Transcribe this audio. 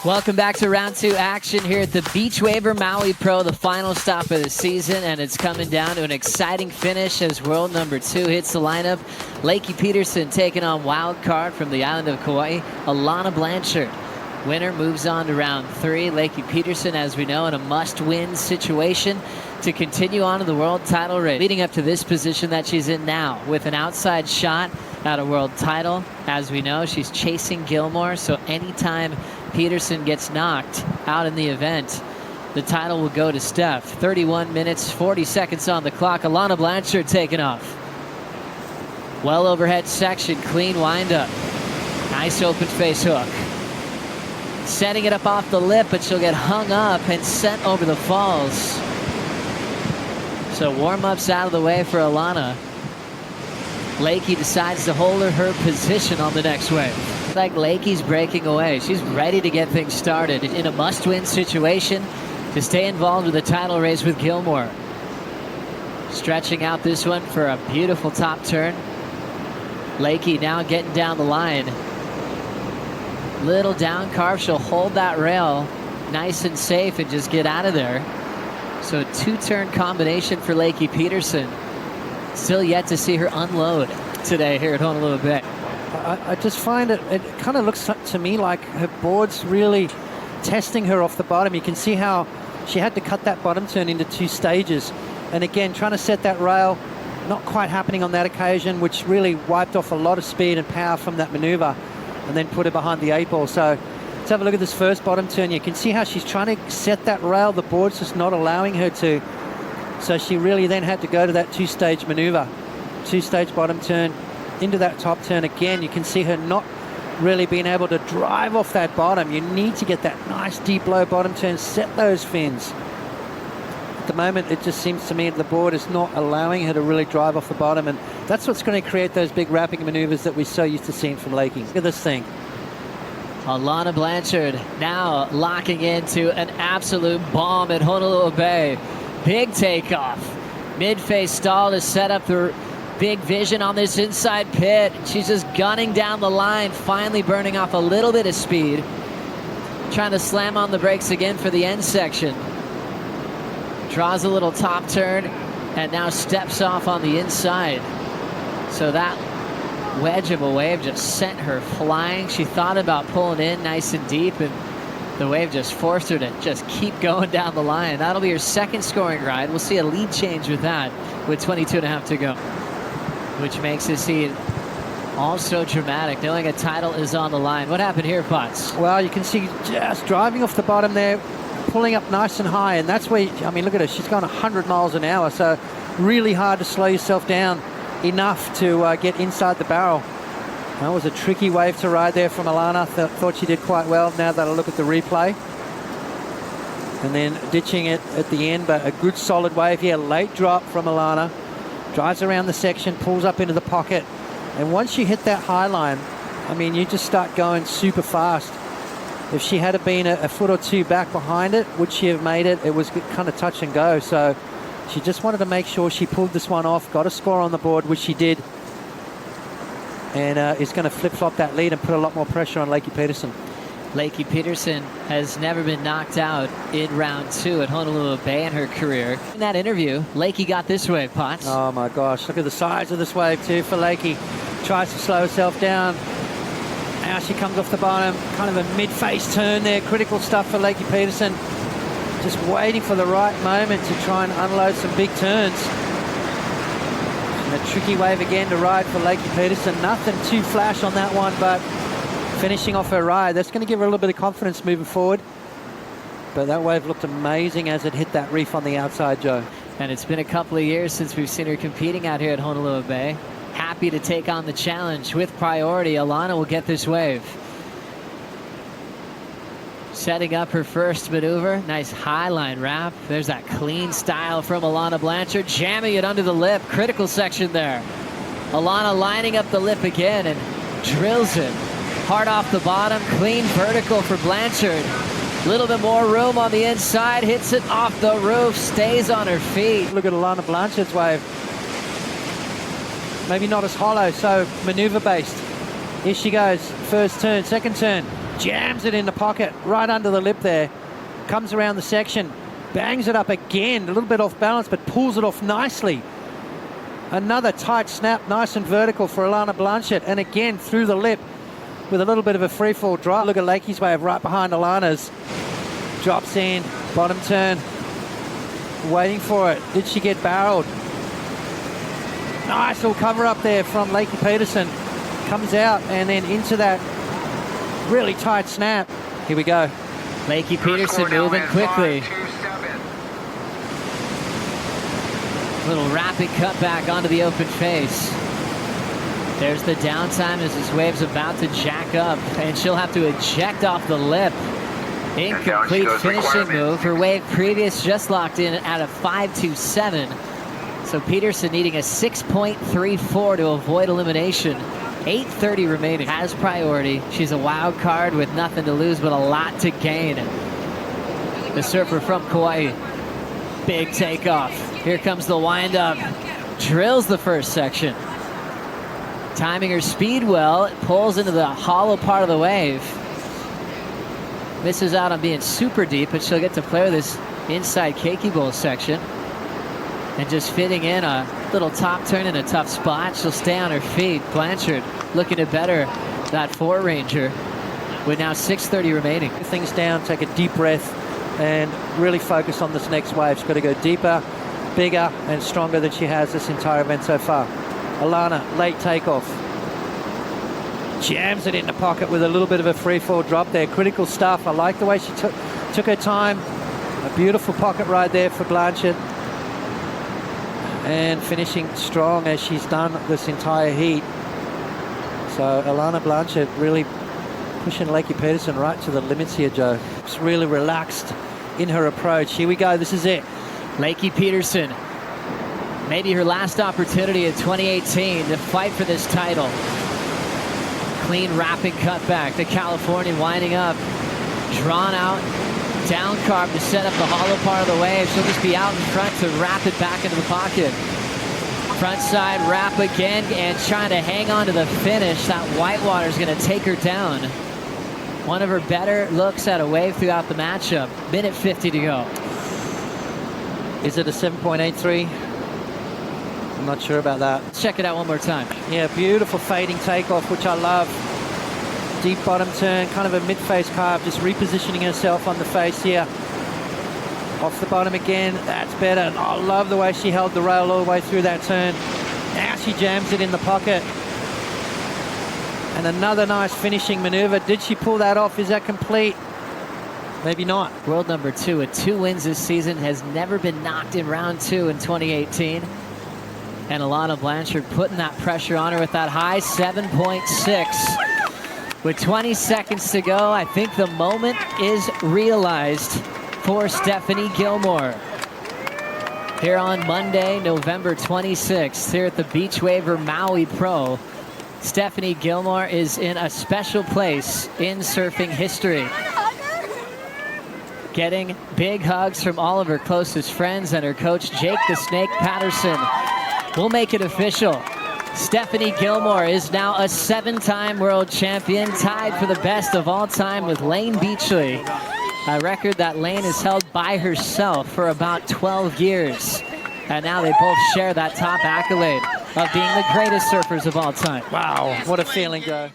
Welcome back to round two action here at the Beachwaver Maui Pro, the final stop of the season, and it's coming down to an exciting finish as world number 2 hits the lineup. Lakey Peterson taking on wild card from the island of Kauai, Alana Blanchard. Winner moves on to round 3. Lakey Peterson, as we know, in a must-win situation to continue on to the world title race. Leading up to this position that she's in now with an outside shot at a world title. As we know, she's chasing Gilmore, so anytime Peterson gets knocked out in the event, the title will go to Steph. 31 minutes, 40 seconds on the clock. Alana Blanchard taking off. Well overhead section, clean windup. Nice open face hook. Setting it up off the lip, but she'll get hung up and sent over the falls. So warm-ups out of the way for Alana. Lakey decides to hold her position on the next wave. It's like Lakey's breaking away. She's ready to get things started in a must-win situation to stay involved with the title race with Gilmore. Stretching out this one for a beautiful top turn. Lakey now getting down the line. Little down carve, she'll hold that rail nice and safe and just get out of there. So a 2-turn combination for Lakey Peterson. Still yet to see her unload today here at Honolulu Bay. I just find it kind of looks to me like her board's really testing her off the bottom. You can see how she had to cut that bottom turn into 2 stages. And again, trying to set that rail, not quite happening on that occasion, which really wiped off a lot of speed and power from that maneuver and then put her behind the 8 ball. So let's have a look at this first bottom turn. You can see how she's trying to set that rail. The board's just not allowing her to. So she really then had to go to that 2-stage maneuver. 2-stage bottom turn into that top turn again. You can see her not really being able to drive off that bottom. You need to get that nice deep low bottom turn, set those fins. At the moment, it just seems to me the board is not allowing her to really drive off the bottom, and that's what's going to create those big wrapping maneuvers that we're so used to seeing from Lakey. Look at this thing. Alana Blanchard now locking into an absolute bomb at Honolulu Bay. Big takeoff. Mid-face stall to set up the big vision on this inside pit. She's just gunning down the line, finally burning off a little bit of speed. Trying to slam on the brakes again for the end section. Draws a little top turn and now steps off on the inside. So that wedge of a wave just sent her flying. She thought about pulling in nice and deep, and the wave just forced her to just keep going down the line. That'll be her second scoring ride. We'll see a lead change with that with 22.5 to go, which makes this scene also dramatic, knowing a title is on the line. What happened here, Potts? Well, you can see just driving off the bottom there, pulling up nice and high, and that's where, I mean, look at her. She's gone 100 miles an hour, so really hard to slow yourself down enough to get inside the barrel. That was a tricky wave to ride there from Alana. Thought she did quite well. Now that I look at the replay. And then ditching it at the end, but a good solid wave here. Late drop from Alana. Drives around the section, pulls up into the pocket. And once you hit that high line, I mean, you just start going super fast. If she had been a foot or 2 back behind it, would she have made it? It was kind of touch and go. So she just wanted to make sure she pulled this one off, got a score on the board, which she did. And is going to flip-flop that lead and put a lot more pressure on Lakey Peterson. Lakey Peterson has never been knocked out in round 2 at Honolulu Bay in her career. In that interview, Lakey got this wave, Potts. Oh my gosh, look at the size of this wave too for Lakey. Tries to slow herself down. Now she comes off the bottom, kind of a mid-face turn there. Critical stuff for Lakey Peterson. Just waiting for the right moment to try and unload some big turns. And a tricky wave again to ride for Lakey Peterson. Nothing too flash on that one, but finishing off her ride. That's going to give her a little bit of confidence moving forward. But that wave looked amazing as it hit that reef on the outside, Joe. And it's been a couple of years since we've seen her competing out here at Honolulu Bay. Happy to take on the challenge with priority. Alana will get this wave. Setting up her first maneuver. Nice high line wrap. There's that clean style from Alana Blanchard. Jamming it under the lip. Critical section there. Alana lining up the lip again and drills it. Hard off the bottom. Clean vertical for Blanchard. A little bit more room on the inside. Hits it off the roof. Stays on her feet. Look at Alana Blanchard's wave. Maybe not as hollow, so maneuver based. Here she goes. First turn, second turn. Jams it in the pocket, right under the lip there. Comes around the section, bangs it up again, a little bit off balance, but pulls it off nicely. Another tight snap, nice and vertical for Alana Blanchard, and again through the lip with a little bit of a free fall drop. Look at Lakey's wave right behind Alana's. Drops in, bottom turn, waiting for it. Did she get barreled? Nice little cover up there from Lakey Peterson. Comes out and then into that really tight snap. Here we go. Lakey Peterson moving quickly. Little rapid cutback onto the open face. There's the downtime as this wave's about to jack up, and she'll have to eject off the lip. Incomplete finishing move. Her wave previous just locked in at a 5.27. So Peterson needing a 6.34 to avoid elimination. 8:30 remaining. Has priority. She's a wild card with nothing to lose but a lot to gain. The surfer from Kauai. Big takeoff. Here comes the windup. Drills the first section. Timing her speed well. Pulls into the hollow part of the wave. Misses out on being super deep, but she'll get to play with this inside Keiki Bowl section. And just fitting in a little top turn in a tough spot. She'll stay on her feet. Blanchard looking to better that 4-ranger with now 6:30 remaining. Things down, take a deep breath, and really focus on this next wave. She's got to go deeper, bigger, and stronger than she has this entire event so far. Alana, late takeoff. Jams it in the pocket with a little bit of a free fall drop there. Critical stuff. I like the way she took her time. A beautiful pocket ride there for Blanchard. And finishing strong as she's done this entire heat. So Alana Blanchard really pushing Lakey Peterson right to the limits here, Joe. It's really relaxed in her approach. Here we go. This is it. Lakey Peterson. Maybe her last opportunity in 2018 to fight for this title. Clean rapid cutback. The Californian winding up. Drawn out. Down carb to set up the hollow part of the wave. She'll just be out in front to wrap it back into the pocket. Front side wrap again and trying to hang on to the finish. That whitewater is going to take her down. One of her better looks at a wave throughout the matchup. Minute 50 to go. Is it a 7.83? I'm not sure about that. Let's check it out one more time. Yeah, beautiful fading takeoff, which I love. Deep bottom turn, kind of a mid-face carve, just repositioning herself on the face here. Off the bottom again, that's better. And I love the way she held the rail all the way through that turn. Now she jams it in the pocket. And another nice finishing maneuver. Did she pull that off? Is that complete? Maybe not. World number 2 with 2 wins this season, has never been knocked in round 2 in 2018. And Alana Blanchard putting that pressure on her with that high 7.6. With 20 seconds to go, I think the moment is realized for Stephanie Gilmore. Here on Monday, November 26th, here at the Beachwaver Maui Pro, Stephanie Gilmore is in a special place in surfing history. Getting big hugs from all of her closest friends and her coach, Jake the Snake Patterson. We'll make it official. Stephanie Gilmore is now a 7-time world champion, tied for the best of all time with Lane Beachley, a record that Lane has held by herself for about 12 years. And now they both share that top accolade of being the greatest surfers of all time. Wow, what a feeling, Joe.